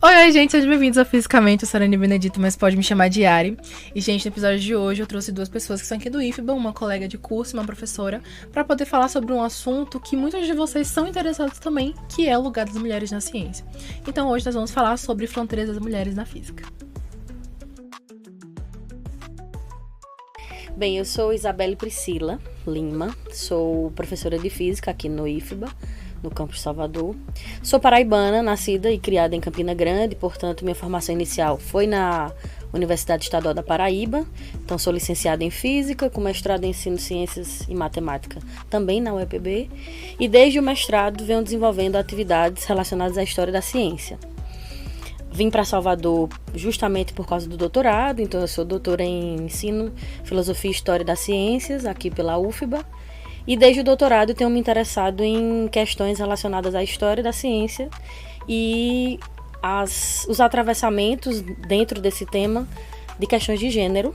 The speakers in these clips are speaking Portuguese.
Oi, gente, sejam bem-vindos ao Fisicamente, eu sou a Arane Benedito, mas pode me chamar de Ari. E, gente, no episódio de hoje eu trouxe duas pessoas que são aqui do IFBA, uma colega de curso e uma professora, para poder falar sobre um assunto que muitos de vocês são interessados também, que é o lugar das mulheres na ciência. Então hoje nós vamos falar sobre fronteiras das mulheres na física. Bem, eu sou Isabelle Priscila Lima, sou professora de física aqui no IFBA, no campus Salvador. Sou paraibana, nascida e criada em Campina Grande, portanto minha formação inicial foi na Universidade Estadual da Paraíba. Então sou licenciada em Física, com mestrado em Ensino, Ciências e Matemática também na UEPB. E desde o mestrado venho desenvolvendo atividades relacionadas à história da ciência. Vim para Salvador justamente por causa do doutorado, então eu sou doutora em Ensino, Filosofia e História das Ciências, aqui pela UFBA. E desde o doutorado tenho me interessado em questões relacionadas à história da ciência e os atravessamentos dentro desse tema de questões de gênero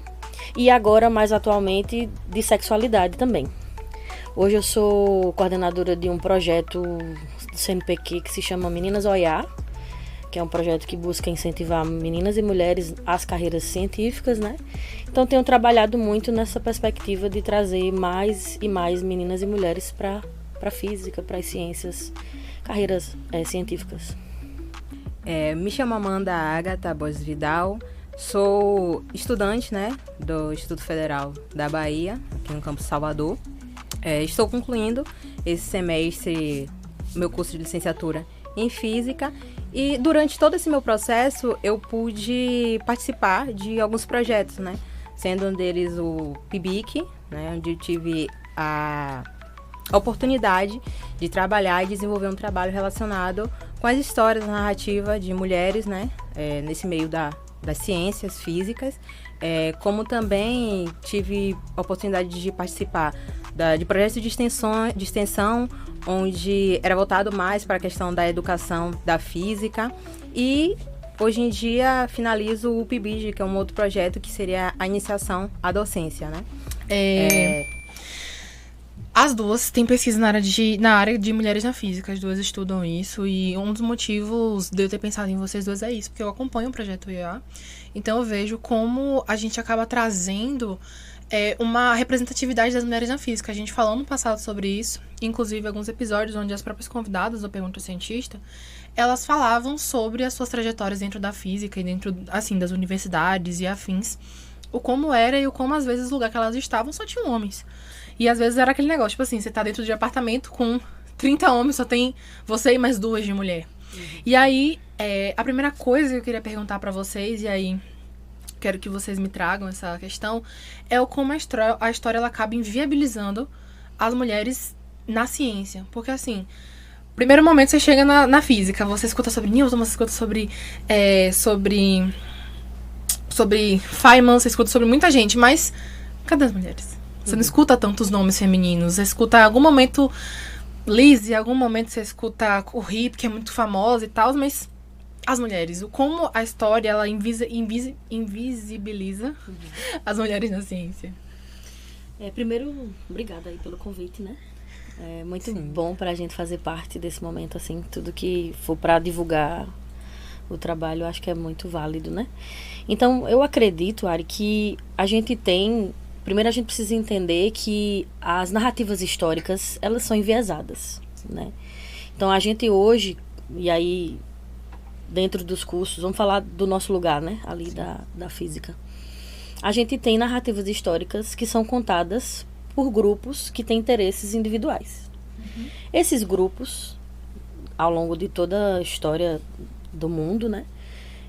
e agora, mais atualmente, de sexualidade também. Hoje eu sou coordenadora de um projeto do CNPq que se chama Meninas Oiá, que é um projeto que busca incentivar meninas e mulheres às carreiras científicas, né? Então tenho trabalhado muito nessa perspectiva de trazer mais e mais meninas e mulheres para a física, para as ciências, carreiras científicas. Me chamo Amanda Agatha Borges Vidal, sou estudante, né, do Instituto Federal da Bahia, aqui no campus Salvador. Estou concluindo esse semestre meu curso de licenciatura em Física. E durante todo esse meu processo, eu pude participar de alguns projetos, né? Sendo um deles o PIBIC, né? Onde eu tive a oportunidade de trabalhar e desenvolver um trabalho relacionado com as histórias, narrativa de mulheres, né? Nesse meio das ciências físicas. Como também tive a oportunidade de participar de projetos de extensão, onde era voltado mais para a questão da educação da física. E hoje em dia finalizo o PIBID, que é um outro projeto que seria a iniciação à docência, né? As duas têm pesquisa na área de mulheres na física, as duas estudam isso, e um dos motivos de eu ter pensado em vocês duas é isso, porque eu acompanho o projeto IA, então eu vejo como a gente acaba trazendo uma representatividade das mulheres na física. A gente falou no passado sobre isso, inclusive alguns episódios onde as próprias convidadas do Pergunta ao Cientista, elas falavam sobre as suas trajetórias dentro da física e dentro, assim, das universidades e afins, o como era e o como às vezes o lugar que elas estavam só tinham homens. E às vezes era aquele negócio, tipo assim, você tá dentro de um apartamento com 30 homens, só tem você e mais duas de mulher. E aí, a primeira coisa que eu queria perguntar pra vocês, e aí quero que vocês me tragam essa questão, é o como a história ela acaba inviabilizando as mulheres na ciência. Porque assim, primeiro momento você chega na física, você escuta sobre Newton, você escuta sobre Feynman, você escuta sobre muita gente, mas cadê as mulheres? Você não escuta tantos nomes femininos, você escuta em algum momento Liz, em algum momento você escuta o Rip, que é muito famosa e tal, mas as mulheres, como a história ela invisibiliza as mulheres na ciência. Primeiro, obrigada aí pelo convite, né? É muito bom pra gente fazer parte desse momento, assim, tudo que for pra divulgar o trabalho, eu acho que é muito válido, né? Então, eu acredito, Ari, que primeiro a gente precisa entender que as narrativas históricas, elas são enviesadas, né? Então, a gente hoje, e aí dentro dos cursos, vamos falar do nosso lugar, né? Ali da física. A gente tem narrativas históricas que são contadas por grupos que têm interesses individuais. Esses grupos, ao longo de toda a história do mundo, né?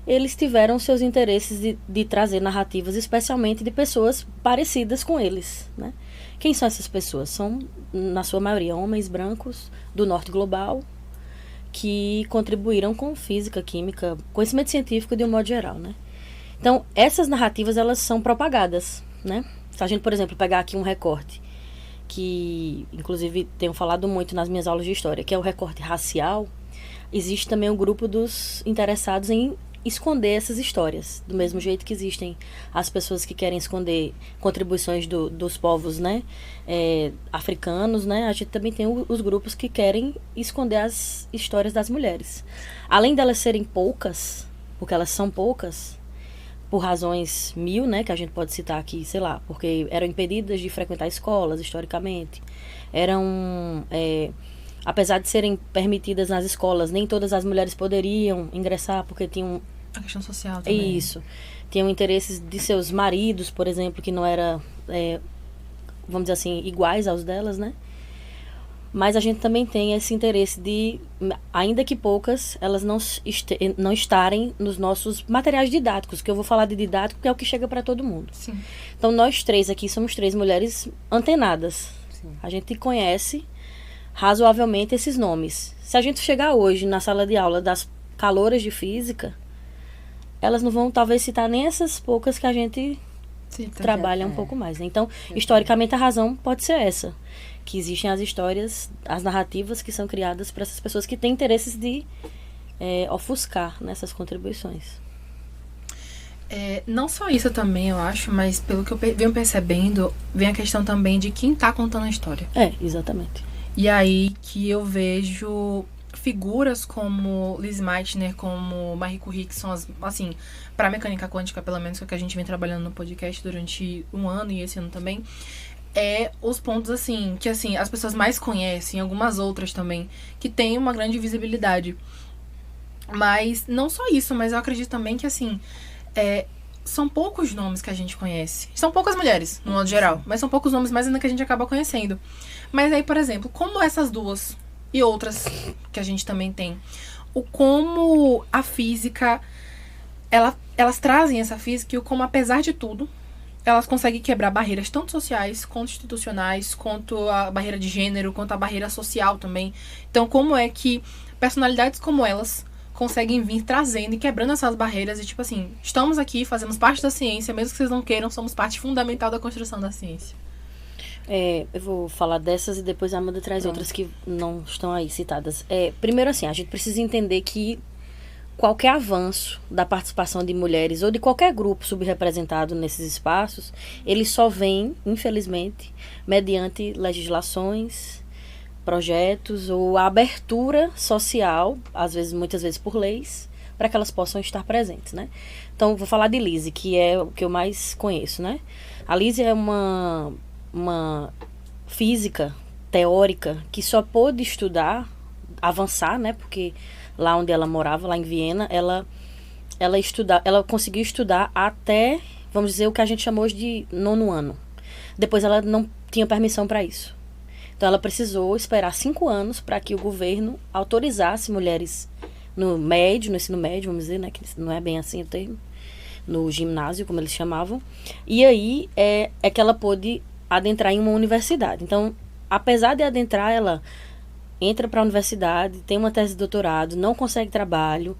Eles tiveram seus interesses de trazer narrativas, especialmente de pessoas parecidas com eles, né? Quem são essas pessoas? São, na sua maioria, homens brancos do norte global, que contribuíram com física, química, conhecimento científico de um modo geral, né? Então, essas narrativas, elas são propagadas, né? Se a gente, por exemplo, pegar aqui um recorte, que, inclusive, tenho falado muito nas minhas aulas de história, que é o recorte racial, existe também o grupo dos interessados em esconder essas histórias. Do mesmo jeito que existem as pessoas que querem esconder contribuições dos povos, né, africanos, né, a gente também tem os grupos que querem esconder as histórias das mulheres. Além delas serem poucas, porque elas são poucas, por razões mil, né, que a gente pode citar aqui, sei lá, porque eram impedidas de frequentar escolas, historicamente. Apesar de serem permitidas nas escolas, nem todas as mulheres poderiam ingressar, porque tinham... A questão social também. Isso. Tinham interesses de seus maridos, por exemplo, que não eram, vamos dizer assim, iguais aos delas, né? Mas a gente também tem esse interesse de, ainda que poucas, elas não estarem nos nossos materiais didáticos, que eu vou falar de didático, que é o que chega para todo mundo. Sim. Então, nós três aqui somos três mulheres antenadas. Sim. A gente conhece razoavelmente esses nomes. Se a gente chegar hoje na sala de aula das calouras de física, elas não vão talvez citar nem essas poucas que a gente trabalha um pouco mais, né? Então, historicamente, a razão pode ser essa, que existem as histórias, as narrativas que são criadas para essas pessoas que têm interesses de ofuscar nessas contribuições. Não só isso também, eu acho, mas pelo que eu venho percebendo, vem a questão também de quem está contando a história. Exatamente. E aí que eu vejo figuras como Liz Meitner, como Marie Curie, que são assim, para a mecânica quântica, pelo menos, que a gente vem trabalhando no podcast durante um ano e esse ano também, os pontos, assim, que assim, as pessoas mais conhecem, algumas outras também, que têm uma grande visibilidade. Mas, não só isso, mas eu acredito também que, assim, são poucos nomes que a gente conhece. São poucas mulheres, no modo geral, mas são poucos nomes mais ainda que a gente acaba conhecendo. Mas aí, por exemplo, como essas duas e outras que a gente também tem, como a física, elas trazem essa física e como, apesar de tudo, elas conseguem quebrar barreiras tanto sociais, quanto institucionais, quanto a barreira de gênero, quanto a barreira social também. Então, como é que personalidades como elas conseguem vir trazendo e quebrando essas barreiras e, tipo assim, estamos aqui, fazemos parte da ciência, mesmo que vocês não queiram, somos parte fundamental da construção da ciência. Eu vou falar dessas e depois a Amanda traz outras que não estão aí citadas. Primeiro, assim, a gente precisa entender que qualquer avanço da participação de mulheres ou de qualquer grupo subrepresentado nesses espaços, ele só vem, infelizmente, mediante legislações, projetos ou a abertura social, muitas vezes por leis, para que elas possam estar presentes, né? Então, vou falar de Lise, que é o que eu mais conheço, né? A Lise é uma física teórica que só pôde avançar, né? Porque lá onde ela morava, lá em Viena, ela conseguiu estudar até, vamos dizer, o que a gente chamou hoje de 9º ano. Depois ela não tinha permissão para isso. Então ela precisou esperar 5 anos para que o governo autorizasse mulheres no ensino médio, vamos dizer, né? Que não é bem assim o termo, no ginásio, como eles chamavam. E aí é que ela pôde adentrar em uma universidade. Então, apesar de adentrar, ela entra para a universidade, tem uma tese de doutorado, não consegue trabalho,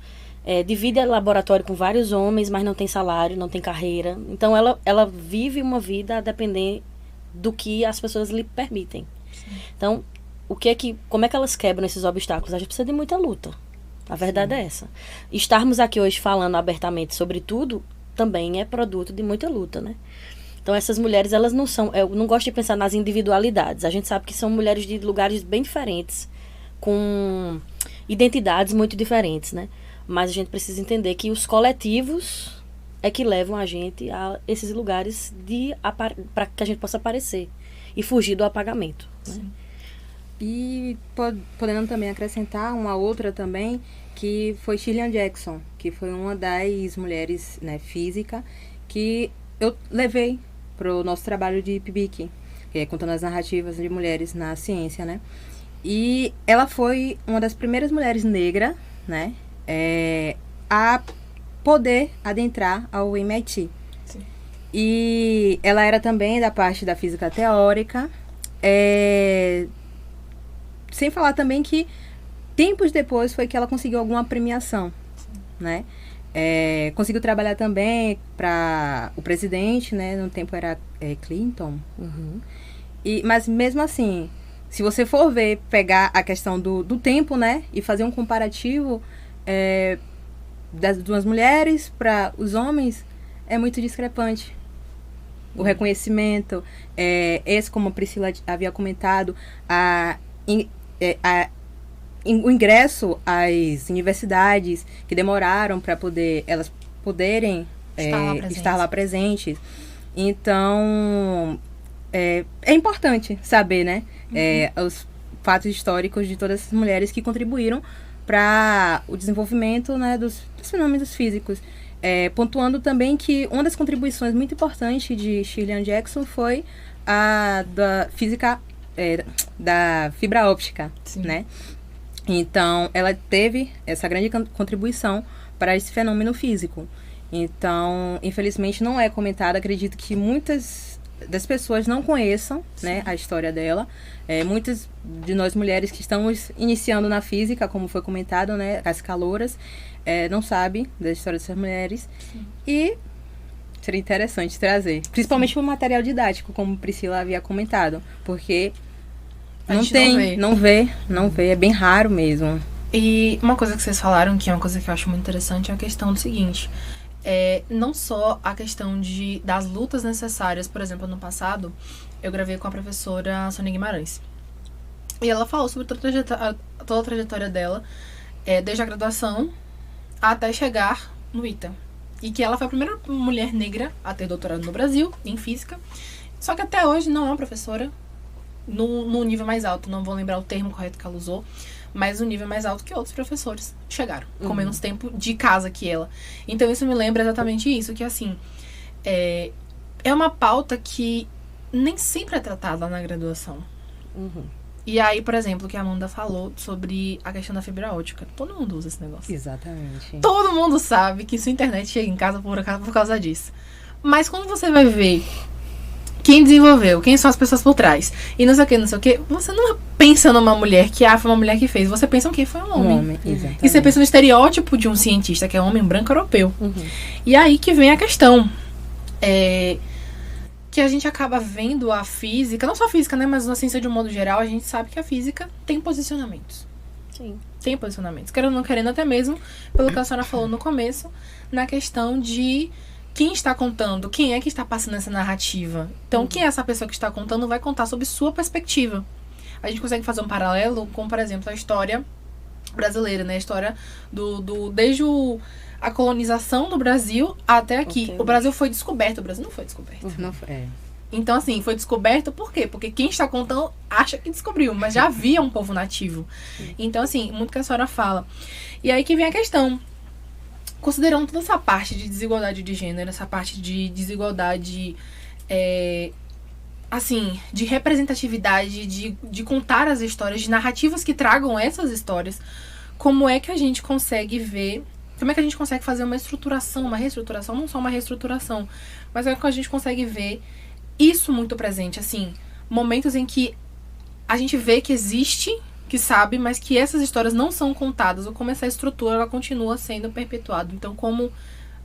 divide laboratório com vários homens, mas não tem salário, não tem carreira. Então, ela vive uma vida a depender do que as pessoas lhe permitem. Sim. Então, como é que elas quebram esses obstáculos? A gente precisa de muita luta. A verdade é essa. Estarmos aqui hoje falando abertamente sobre tudo também é produto de muita luta, né? Então, essas mulheres, elas não são... Eu não gosto de pensar nas individualidades. A gente sabe que são mulheres de lugares bem diferentes, com identidades muito diferentes, né? Mas a gente precisa entender que os coletivos é que levam a gente a esses lugares para que a gente possa aparecer e fugir do apagamento, né? E podendo também acrescentar uma outra também, que foi Shirley Jackson, que foi uma das mulheres, né, física, que eu levei para o nosso trabalho de PIBIC, que é contando as narrativas de mulheres na ciência, né? E ela foi uma das primeiras mulheres negras, né, a poder adentrar ao MIT. Sim. E ela era também da parte da física teórica, sem falar também que tempos depois foi que ela conseguiu alguma premiação, né? Conseguiu trabalhar também para o presidente, né? No tempo era Clinton. Uhum. Mas mesmo assim, se você for pegar a questão do tempo, né? E fazer um comparativo, das duas mulheres para os homens é muito discrepante. O reconhecimento, esse, como a Priscila havia comentado, o ingresso às universidades que demoraram para elas poderem estar lá presentes. Então, é importante saber, né, os fatos históricos de todas essas mulheres que contribuíram para o desenvolvimento, né, dos fenômenos físicos. Pontuando também que uma das contribuições muito importantes de Shirley Ann Jackson foi a da física, da fibra óptica, né? Então, ela teve essa grande contribuição para esse fenômeno físico. Então, infelizmente, não é comentado. Acredito que muitas das pessoas não conheçam, né, a história dela. Muitas de nós mulheres que estamos iniciando na física, como foi comentado, né, as calouras, não sabem da história dessas mulheres. Sim. E seria interessante trazer, principalmente para o material didático, como Priscila havia comentado, porque não vê, é bem raro mesmo. E uma coisa que vocês falaram, que é uma coisa que eu acho muito interessante, é a questão do seguinte: não só a questão das lutas necessárias. Por exemplo, ano passado, eu gravei com a professora Sônia Guimarães. E ela falou sobre toda a trajetória dela, desde a graduação até chegar no ITA. E que ela foi a primeira mulher negra a ter doutorado no Brasil, em física. Só que até hoje não é uma professora no nível mais alto. Não vou lembrar o termo correto que ela usou, mas no nível mais alto que outros professores chegaram, com menos tempo de casa que ela. Então isso me lembra exatamente isso, que assim, é uma pauta que nem sempre é tratada na graduação. E aí, por exemplo, o que a Amanda falou sobre a questão da fibra óptica. Todo mundo usa esse negócio. Exatamente. Todo mundo sabe que sua internet chega em casa por causa disso. Mas quando você vai ver quem desenvolveu, quem são as pessoas por trás, e não sei o que, você não pensa numa mulher que foi uma mulher que fez. Você pensa que foi um homem. Exatamente. E você pensa no estereótipo de um cientista, que é um homem branco europeu. E aí que vem a questão. Que a gente acaba vendo a física, não só a física, né, mas na ciência de um modo geral, a gente sabe que a física tem posicionamentos. Sim. Tem posicionamentos. Querendo ou não querendo, até mesmo, pelo que a senhora falou no começo, na questão de quem está contando, quem é que está passando essa narrativa. Então, quem é essa pessoa que está contando vai contar sobre sua perspectiva. A gente consegue fazer um paralelo com, por exemplo, a história brasileira, né? A história desde a colonização do Brasil até aqui. O Brasil foi descoberto, o Brasil não foi descoberto. Não foi. Então, assim, foi descoberto por quê? Porque quem está contando acha que descobriu, mas já havia um povo nativo. Então, assim, muito que a senhora fala. E aí que vem a questão. Considerando toda essa parte de desigualdade de gênero, essa parte de desigualdade, assim, de representatividade, de contar as histórias, de narrativas que tragam essas histórias, como é que a gente consegue ver, como é que a gente consegue fazer uma estruturação, uma reestruturação, não só uma reestruturação, mas é que a gente consegue ver isso muito presente, assim, momentos em que a gente vê que existe, que sabe, mas que essas histórias não são contadas, ou como essa estrutura ela continua sendo perpetuada. Então, como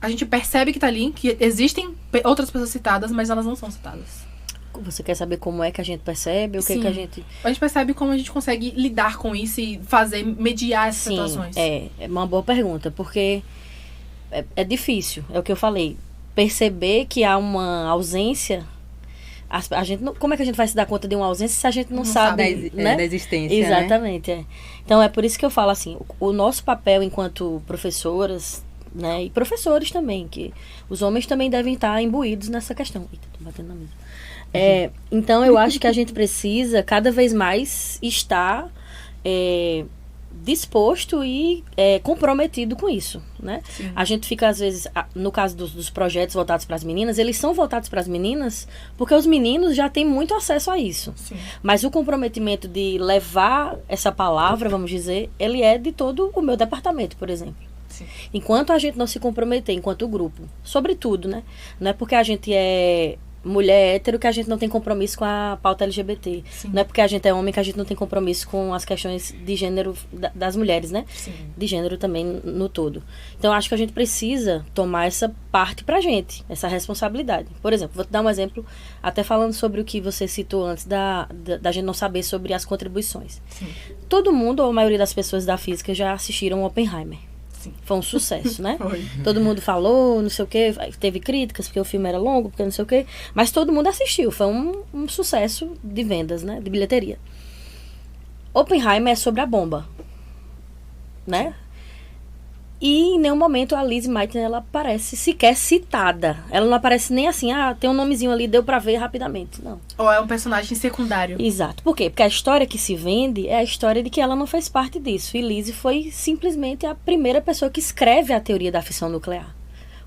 a gente percebe que tá ali, que existem outras pessoas citadas, mas elas não são citadas. Você quer saber como é que a gente percebe? O que, que a gente... A gente percebe como a gente consegue lidar com isso e mediar essas situações. É uma boa pergunta, porque é difícil, é o que eu falei. Perceber que há uma ausência... A gente não, como é que a gente vai se dar conta de uma ausência se a gente não sabe né? Da existência, exatamente, né? Então, é por isso que eu falo assim, o nosso papel enquanto professoras, né, e professores também, que os homens também devem estar imbuídos nessa questão. Eita, tô batendo na mesa. Então, eu acho que a gente precisa cada vez mais estar disposto e comprometido com isso, né? Sim. A gente fica, às vezes, no caso dos projetos voltados para as meninas, eles são voltados para as meninas porque os meninos já têm muito acesso a isso. Sim. Mas o comprometimento de levar essa palavra, vamos dizer, ele é de todo o meu departamento, por exemplo. Sim. Enquanto a gente não se comprometer, enquanto grupo, sobretudo, né? Não é porque a gente é mulher hétero que a gente não tem compromisso com a pauta LGBT. Sim. Não é porque a gente é homem que a gente não tem compromisso com as questões de gênero das mulheres, né? Sim. De gênero também no todo. Então, acho que a gente precisa tomar essa parte pra gente, essa responsabilidade. Por exemplo, vou te dar um exemplo, até falando sobre o que você citou antes, da gente não saber sobre as contribuições. Sim. Todo mundo, ou a maioria das pessoas da física, já assistiram Oppenheimer. Sim. Foi um sucesso, né? Foi. Todo mundo falou, não sei o quê, teve críticas porque o filme era longo, porque não sei o quê, mas todo mundo assistiu, foi um sucesso de vendas, né? De bilheteria. Oppenheimer é sobre a bomba, né? E em nenhum momento a Liz Meitner, ela aparece sequer citada. Ela não aparece nem assim, tem um nomezinho ali, deu pra ver rapidamente. Não. Ou é um personagem secundário. Exato. Por quê? Porque a história que se vende é a história de que ela não fez parte disso. E Liz foi simplesmente a primeira pessoa que escreve a teoria da fissão nuclear.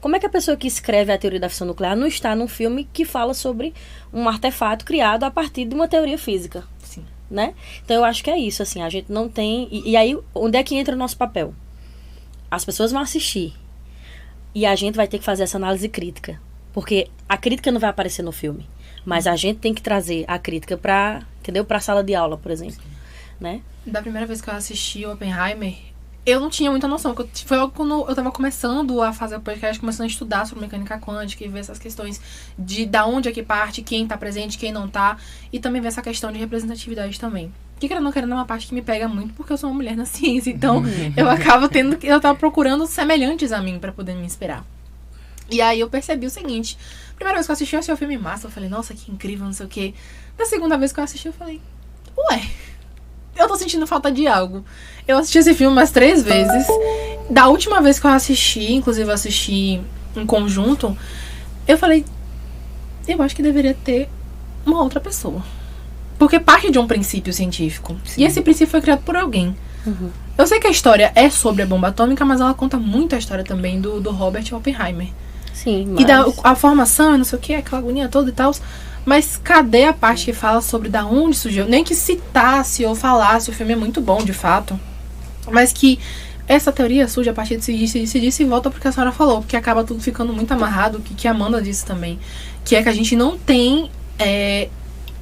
Como é que a pessoa que escreve a teoria da fissão nuclear não está num filme que fala sobre um artefato criado a partir de uma teoria física? Sim. Né? Então eu acho que é isso, assim, a gente não tem... E aí, onde é que entra o nosso papel? As pessoas vão assistir e a gente vai ter que fazer essa análise crítica, porque a crítica não vai aparecer no filme, mas a gente tem que trazer a crítica para a sala de aula, por exemplo, né? Da primeira vez que eu assisti o Oppenheimer, eu não tinha muita noção. Foi logo quando eu tava começando a fazer o podcast, começando a estudar sobre mecânica quântica e ver essas questões de da onde é que parte, quem tá presente, quem não tá, e também ver essa questão de representatividade também. Que querendo ou não querendo é uma parte que me pega muito, porque eu sou uma mulher na ciência, então eu acabo eu tava procurando semelhantes a mim pra poder me inspirar. E aí eu percebi o seguinte: primeira vez que eu achei o filme massa, eu falei, nossa, que incrível, não sei o quê. Da segunda vez que eu assisti, eu falei, ué, eu tô sentindo falta de algo. Eu assisti esse filme umas 3 vezes. Da última vez que eu assisti, inclusive eu assisti em conjunto, eu falei, eu acho que deveria ter uma outra pessoa. Porque parte de um princípio científico. Sim. E esse princípio foi criado por alguém. Uhum. Eu sei que a história é sobre a bomba atômica, mas ela conta muito a história também do Robert Oppenheimer. Sim, mas... E a formação, não sei o que, aquela agonia toda e tal. Mas cadê a parte que fala sobre da onde surgiu? Nem que citasse ou falasse, o filme é muito bom, de fato. Mas que essa teoria surge a partir disso e volta porque a senhora falou. Porque acaba tudo ficando muito amarrado, que a Amanda disse também. Que é que a gente não tem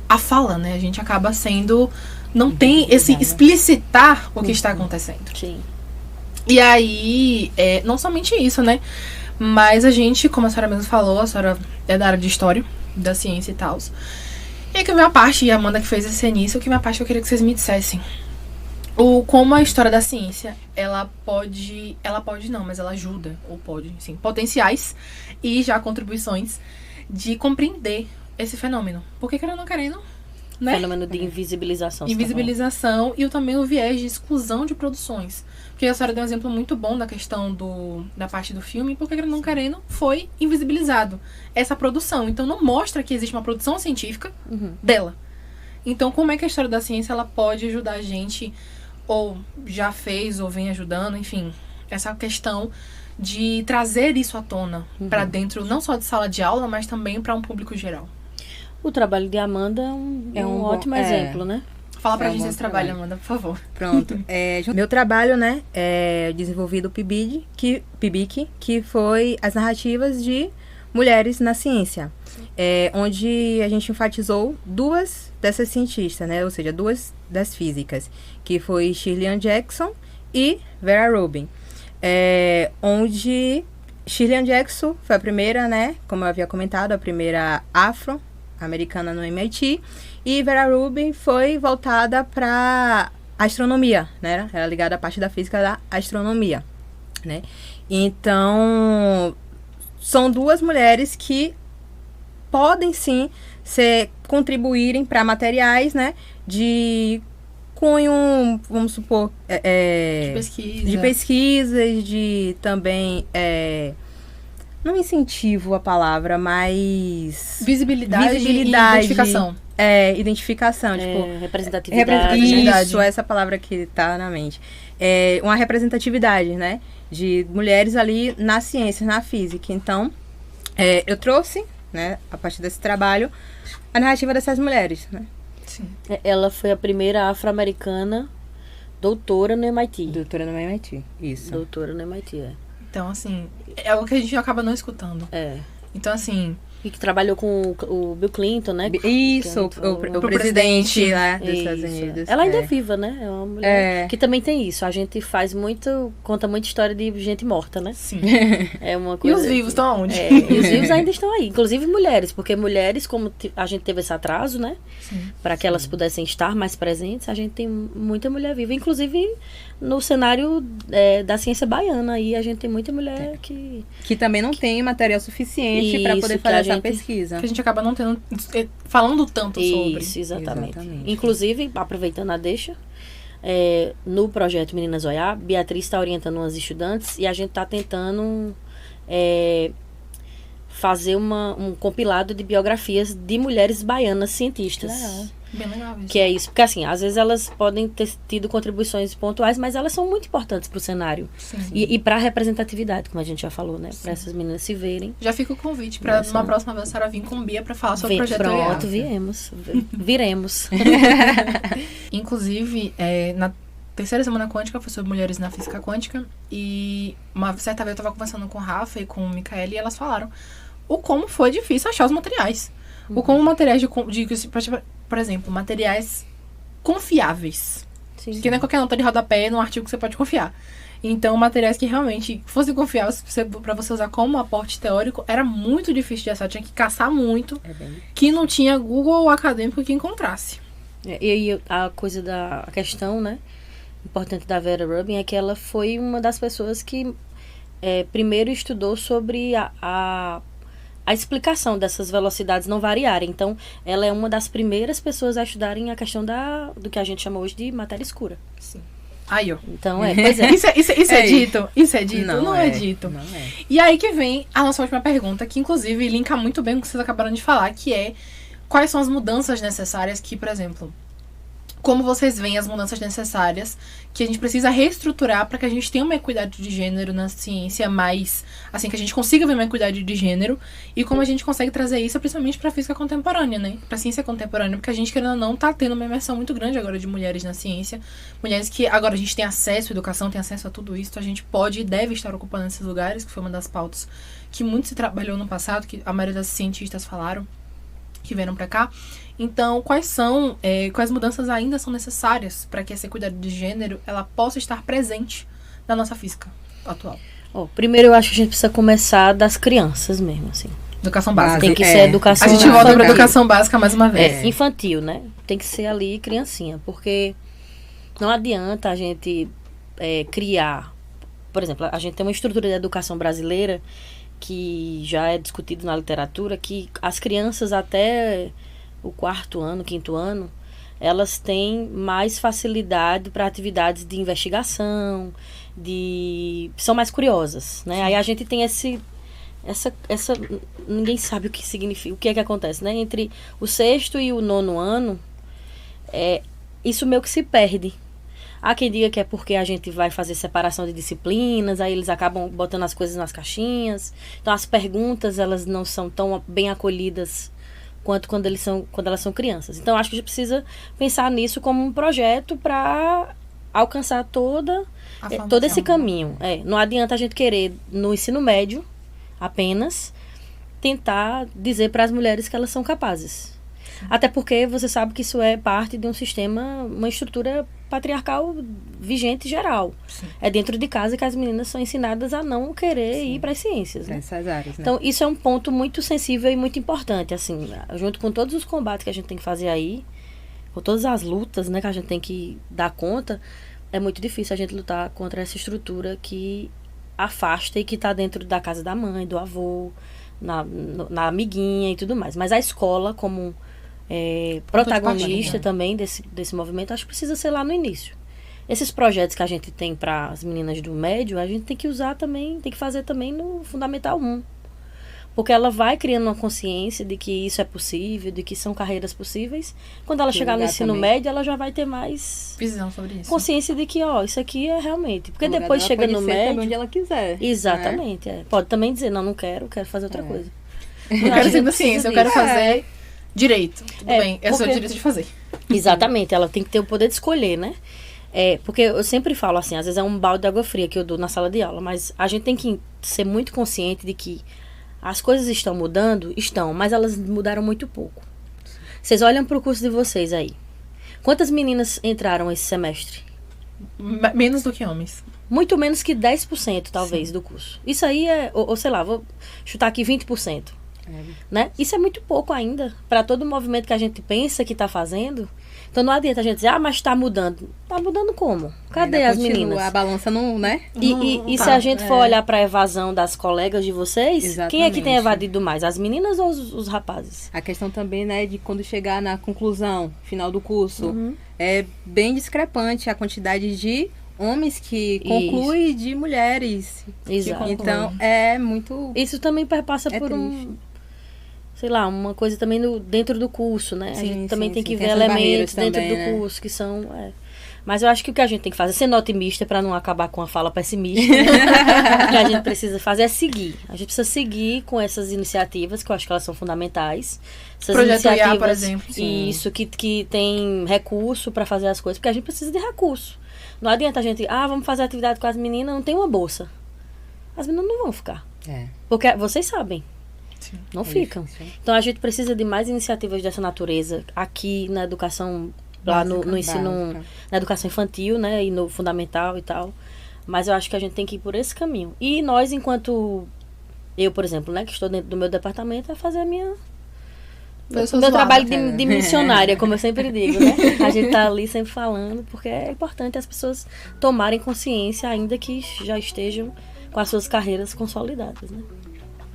a fala, né? A gente acaba sendo... Não tem esse explicitar o que está acontecendo. Sim. E aí, não somente isso, né? Mas a gente, como a senhora mesmo falou, a senhora é da área de história, da ciência e tal. E aí que a minha parte, e a Amanda que fez esse início, que a minha parte eu queria que vocês me dissessem. Como a história da ciência, ela pode não, mas ela ajuda, ou pode, sim, potenciais e já contribuições de compreender esse fenômeno. Porque querendo ou não querendo, né? Fenômeno de invisibilização. Invisibilização e também o viés de exclusão de produções. Porque a senhora deu um exemplo muito bom da questão da parte do filme, porque querendo ou não querendo, foi invisibilizado essa produção. Então não mostra que existe uma produção científica dela. Então como é que a história da ciência ela pode ajudar a gente, ou já fez, ou vem ajudando, enfim, essa questão de trazer isso à tona para dentro, não só de sala de aula, mas também para um público geral. O trabalho de Amanda é um ótimo exemplo, né? Fala pra gente esse trabalho, Amanda, por favor. Pronto. Meu trabalho, né, é desenvolvido o PIBIC, que foi as narrativas de mulheres na ciência. Onde a gente enfatizou 2 dessas cientistas, né, ou seja, 2 das físicas, que foi Shirley Ann Jackson e Vera Rubin. Onde Shirley Ann Jackson foi a primeira, né, como eu havia comentado, a primeira afro-americana no MIT, e Vera Rubin foi voltada para astronomia, né? Era ligada à parte da física da astronomia, né? Então, são 2 mulheres que podem sim contribuírem para materiais, né? De cunho, vamos supor, de pesquisas, de também não incentivo a palavra, mas visibilidade e identificação. Identificação, tipo... Representatividade. Isso, essa palavra que tá na mente. Uma representatividade, né? De mulheres ali na ciência, na física. Então, eu trouxe, né, a partir desse trabalho, a narrativa dessas mulheres, né? Sim. Ela foi a primeira afro-americana doutora no MIT. Doutora no MIT, isso. Doutora no MIT, Então, assim, é algo que a gente acaba não escutando. É. Então, assim, E que trabalhou com o Bill Clinton, né? Isso, o presidente lá dos Estados Unidos. Ela ainda é viva, né? É uma mulher que também tem isso. A gente conta muita história de gente morta, né? Sim. É uma coisa. E os vivos estão aonde? E os vivos ainda estão aí. Inclusive mulheres, porque mulheres, como a gente teve esse atraso, né? Para que elas pudessem estar mais presentes, a gente tem muita mulher viva. Inclusive no cenário da ciência baiana, aí a gente tem muita mulher que também não tem material suficiente para poder fazer essa pesquisa. Que a gente acaba não tendo, falando tanto sobre. Isso, exatamente. Inclusive, aproveitando a deixa, no projeto Meninas Oiá, Beatriz está orientando umas estudantes e a gente está tentando fazer um compilado de biografias de mulheres baianas cientistas. Legal. Bem legal isso. Que é isso, porque assim, às vezes elas podem ter tido contribuições pontuais, mas elas são muito importantes para o cenário. Sim. E para a representatividade, como a gente já falou, né? Para essas meninas se verem. Já fica o convite para uma próxima vez a senhora vir com Bia para falar sobre o projeto Pronto, viremos. Inclusive, na terceira semana quântica foi sobre mulheres na física quântica e uma certa vez eu estava conversando com o Rafa e com o Micaele e elas falaram o como foi difícil achar os materiais. O como materiais por exemplo, materiais confiáveis. Sim. Que não é qualquer nota de rodapé num artigo que você pode confiar. Então, materiais que realmente fossem confiáveis para você usar como aporte teórico era muito difícil de achar. Tinha que caçar muito. Que não tinha Google acadêmico que encontrasse. E a questão, né, importante da Vera Rubin é que ela foi uma das pessoas que primeiro estudou sobre a explicação dessas velocidades não variarem. Então, ela é uma das primeiras pessoas a estudarem a questão do que a gente chama hoje de matéria escura. Sim. Aí, ó. Então, pois é. Isso é dito? Isso é dito? Não é dito. Não é. E aí que vem a nossa última pergunta, que inclusive linka muito bem com o que vocês acabaram de falar, que é quais são as mudanças necessárias que, por exemplo, como vocês veem as mudanças necessárias que a gente precisa reestruturar para que a gente tenha uma equidade de gênero na ciência mais, assim, que a gente consiga ver uma equidade de gênero e como a gente consegue trazer isso principalmente para a física contemporânea, né? Para a ciência contemporânea, porque a gente, querendo ou não, tá tendo uma imersão muito grande agora de mulheres na ciência, mulheres que agora a gente tem acesso à educação, tem acesso a tudo isso, a gente pode e deve estar ocupando esses lugares, que foi uma das pautas que muito se trabalhou no passado, que a maioria das cientistas falaram, que vieram para cá. Então, quais mudanças ainda são necessárias para que essa equidade de gênero ela possa estar presente na nossa física atual? Primeiro, eu acho que a gente precisa começar das crianças mesmo, assim. Educação básica. Tem que ser educação básica. A gente volta para educação básica mais uma vez. Infantil, né? Tem que ser ali criancinha, porque não adianta a gente criar... Por exemplo, a gente tem uma estrutura de educação brasileira que já é discutido na literatura, que as crianças até o 4º ano, 5º ano, elas têm mais facilidade para atividades de investigação, são mais curiosas, né? Aí a gente tem ninguém sabe o que significa, o que é que acontece, né? Entre o 6º e o 9º ano, isso meio que se perde. Há quem diga que é porque a gente vai fazer separação de disciplinas, aí eles acabam botando as coisas nas caixinhas. Então as perguntas, elas não são tão bem acolhidas quanto quando elas são crianças. Então acho que a gente precisa pensar nisso como um projeto para alcançar todo esse caminho. Não adianta a gente querer, no ensino médio, apenas tentar dizer para as mulheres que elas são capazes. Até porque você sabe que isso é parte de um sistema, uma estrutura patriarcal vigente geral. Sim. É dentro de casa que as meninas são ensinadas a não querer ir para as ciências. Né? Essas áreas, né? Então, isso é um ponto muito sensível e muito importante. Assim, junto com todos os combates que a gente tem que fazer aí, com todas as lutas, né, que a gente tem que dar conta, é muito difícil a gente lutar contra essa estrutura que afasta e que está dentro da casa da mãe, do avô, na amiguinha e tudo mais. Mas a escola, como protagonista também desse movimento, acho que precisa ser lá no início. Esses projetos que a gente tem para as meninas do médio, a gente tem que usar também, tem que fazer também no Fundamental 1. Porque ela vai criando uma consciência de que isso é possível, de que são carreiras possíveis. Quando ela chegar no ensino médio, ela já vai ter mais visão sobre isso. Consciência de que, isso aqui é realmente. Porque depois chega no médio. Onde ela quiser. Exatamente. Pode também dizer, não quero fazer outra coisa. Não quero ser da ciência, eu quero fazer direito. Tudo bem, é o seu direito de fazer. Exatamente, ela tem que ter o poder de escolher, né? Porque eu sempre falo assim, às vezes é um balde de água fria que eu dou na sala de aula, mas a gente tem que ser muito consciente de que As coisas estão mudando? Estão, mas elas mudaram muito pouco. Vocês olham para o curso de vocês aí. Quantas meninas entraram esse semestre? Menos do que homens. Muito menos que 10%, talvez, do curso. Isso aí ou sei lá, vou chutar aqui 20%. Né? Isso é muito pouco ainda para todo o movimento que a gente pensa que está fazendo. Então não adianta a gente dizer, mas está mudando. Está mudando como? Cadê ainda as meninas? A balança não, né? E se a gente for olhar para a evasão das colegas de vocês, Exatamente. Quem é que tem evadido mais? As meninas ou os rapazes? A questão também, né, de quando chegar na conclusão, final do curso, é bem discrepante a quantidade de homens que concluem de mulheres. Exato. Então, é muito... Isso também perpassa por triste. Sei lá, uma coisa também dentro do curso, né? Sim, a gente também tem que ver essas elementos barreiras dentro também, do né? curso que são... Mas eu acho que o que a gente tem que fazer é ser otimista para não acabar com a fala pessimista. Né? O que a gente precisa fazer é seguir. A gente precisa seguir com essas iniciativas, que eu acho que elas são fundamentais. Essas Projeto IA, iniciativas, por exemplo. Isso, que tem recurso para fazer as coisas, porque a gente precisa de recurso. Não adianta a gente, vamos fazer atividade com as meninas, não tem uma bolsa. As meninas não vão ficar. Porque vocês sabem. Sim. Não ficam. Então a gente precisa de mais iniciativas dessa natureza aqui na educação, lá no ensino, na educação infantil, né? E no fundamental e tal. Mas eu acho que a gente tem que ir por esse caminho. E nós, enquanto eu, por exemplo, né, que estou dentro do meu departamento, é fazer a minha... O meu trabalho de missionária, como eu sempre digo, né? A gente tá ali sempre falando, porque é importante as pessoas tomarem consciência, ainda que já estejam com as suas carreiras consolidadas, né?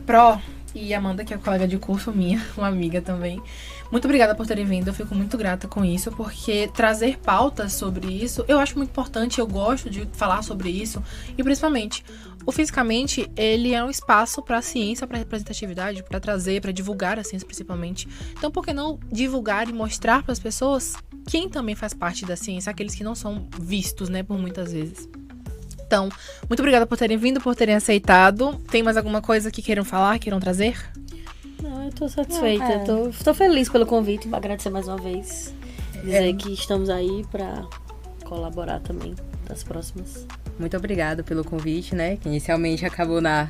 Pro e Amanda, que é colega de curso minha, uma amiga também. Muito obrigada por terem vindo, eu fico muito grata com isso, porque trazer pautas sobre isso, eu acho muito importante, eu gosto de falar sobre isso, e principalmente, o Fisicamente, ele é um espaço para a ciência, para representatividade, para trazer, para divulgar a ciência principalmente. Então, por que não divulgar e mostrar para as pessoas quem também faz parte da ciência, aqueles que não são vistos, né, por muitas vezes. Então, muito obrigada por terem vindo, por terem aceitado. Tem mais alguma coisa que queiram falar, queiram trazer? Não, eu tô satisfeita. Tô feliz pelo convite, agradecer mais uma vez. Dizer que estamos aí para colaborar também das próximas. Muito obrigada pelo convite, né? Que inicialmente acabou na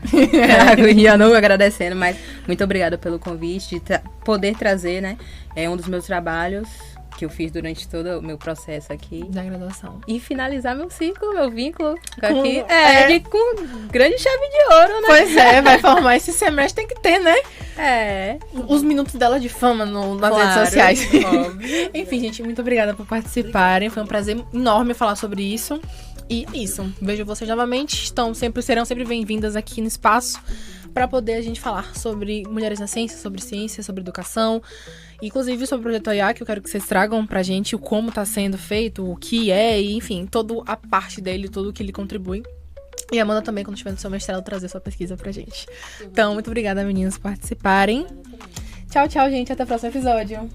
agonia, não agradecendo, mas muito obrigada pelo convite, de poder trazer, né? É um dos meus trabalhos que eu fiz durante todo o meu processo aqui. Da graduação. E finalizar meu ciclo, meu vínculo aqui. Com grande chave de ouro, né? Pois é, vai formar esse semestre, tem que ter, né? É. Os minutos dela de fama nas redes sociais. Enfim, gente, muito obrigada por participarem. Foi um prazer enorme falar sobre isso. E isso, vejo vocês novamente. Serão sempre bem-vindas aqui no espaço para poder a gente falar sobre mulheres na ciência, sobre educação, inclusive sobre o Projeto IA, que eu quero que vocês tragam pra gente o como tá sendo feito, o que é, e enfim, toda a parte dele, tudo que ele contribui. E a Amanda também, quando estiver no seu mestrado, trazer sua pesquisa pra gente. Então, muito obrigada, meninas, por participarem. Tchau, tchau, gente. Até o próximo episódio.